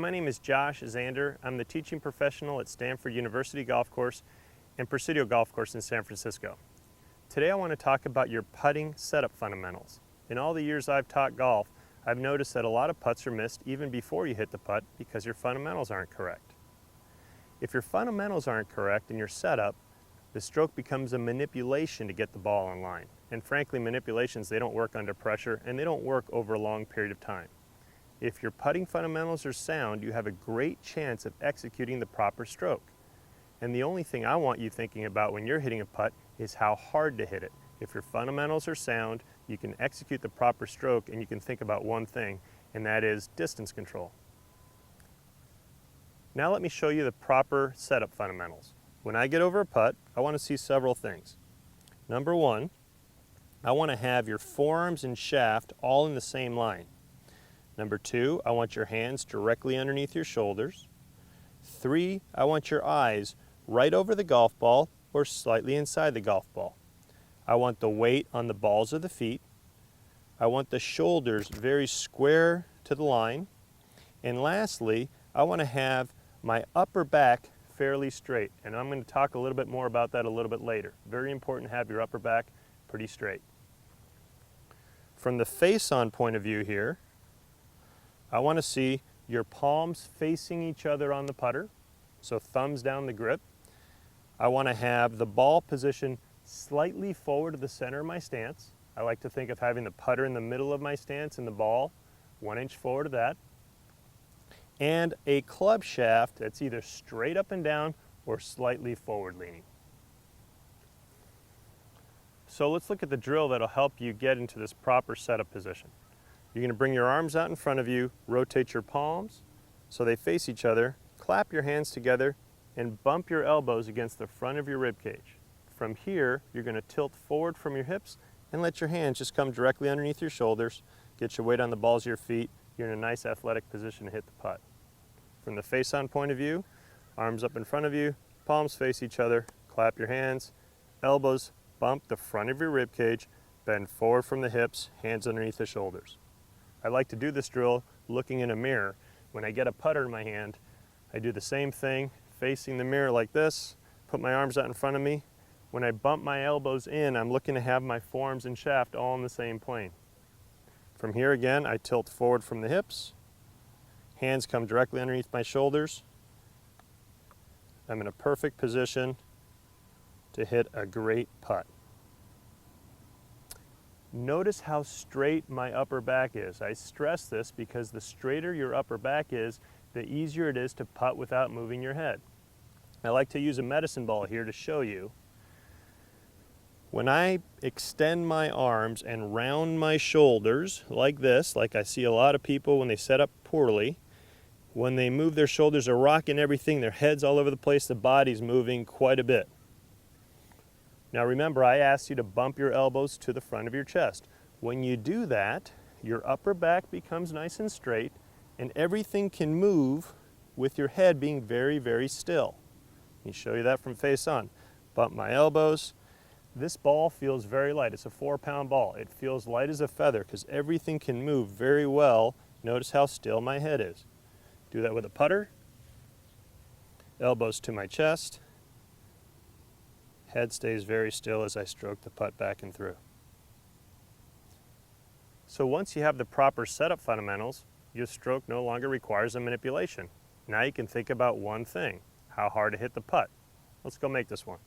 my name is Josh Zander. I'm the teaching professional at Stanford University Golf Course and Presidio Golf Course in San Francisco. Today I want to talk about your putting setup fundamentals. In all the years I've taught golf, I've noticed that a lot of putts are missed even before you hit the putt because your fundamentals aren't correct. If your fundamentals aren't correct in your setup, the stroke becomes a manipulation to get the ball on line. And frankly, manipulations, they don't work under pressure and they don't work over a long period of time. If your putting fundamentals are sound, you have a great chance of executing the proper stroke. And the only thing I want you thinking about when you're hitting a putt is how hard to hit it. If your fundamentals are sound, you can execute the proper stroke and you can think about one thing, and that is distance control. Now let me show you the proper setup fundamentals. When I get over a putt, I want to see several things. Number one, I want to have your forearms and shaft all in the same line. Number two, I want your hands directly underneath your shoulders. Three, I want your eyes right over the golf ball or slightly inside the golf ball. I want the weight on the balls of the feet. I want the shoulders very square to the line. And lastly, I want to have my upper back fairly straight. And I'm going to talk a little bit more about that a little bit later. Very important to have your upper back pretty straight. From the face-on point of view here, I want to see your palms facing each other on the putter, so thumbs down the grip. I want to have the ball position slightly forward to the center of my stance. I like to think of having the putter in the middle of my stance and the ball 1 inch forward of that. And a club shaft that's either straight up and down or slightly forward leaning. So let's look at the drill that'll help you get into this proper setup position. You're going to bring your arms out in front of you, rotate your palms so they face each other, clap your hands together, and bump your elbows against the front of your rib cage. From here, you're going to tilt forward from your hips and let your hands just come directly underneath your shoulders, get your weight on the balls of your feet. You're in a nice athletic position to hit the putt. From the face-on point of view, arms up in front of you, palms face each other, clap your hands, elbows bump the front of your rib cage, bend forward from the hips, hands underneath the shoulders. I like to do this drill looking in a mirror. When I get a putter in my hand, I do the same thing, facing the mirror like this, put my arms out in front of me. When I bump my elbows in, I'm looking to have my forearms and shaft all in the same plane. From here again, I tilt forward from the hips, hands come directly underneath my shoulders. I'm in a perfect position to hit a great putt. Notice how straight my upper back is. I stress this because the straighter your upper back is, the easier it is to putt without moving your head. I like to use a medicine ball here to show you. When I extend my arms and round my shoulders like this, like I see a lot of people when they set up poorly, when they move their shoulders, they're rocking everything, their head's all over the place, the body's moving quite a bit. Now remember, I asked you to bump your elbows to the front of your chest. When you do that, your upper back becomes nice and straight, and everything can move with your head being very, very still. Let me show you that from face on. Bump my elbows. This ball feels very light. It's a 4-pound ball. It feels light as a feather because everything can move very well. Notice how still my head is. Do that with a putter. Elbows to my chest. Head stays very still as I stroke the putt back and through. So once you have the proper setup fundamentals, your stroke no longer requires a manipulation. Now you can think about one thing, how hard to hit the putt. Let's go make this one.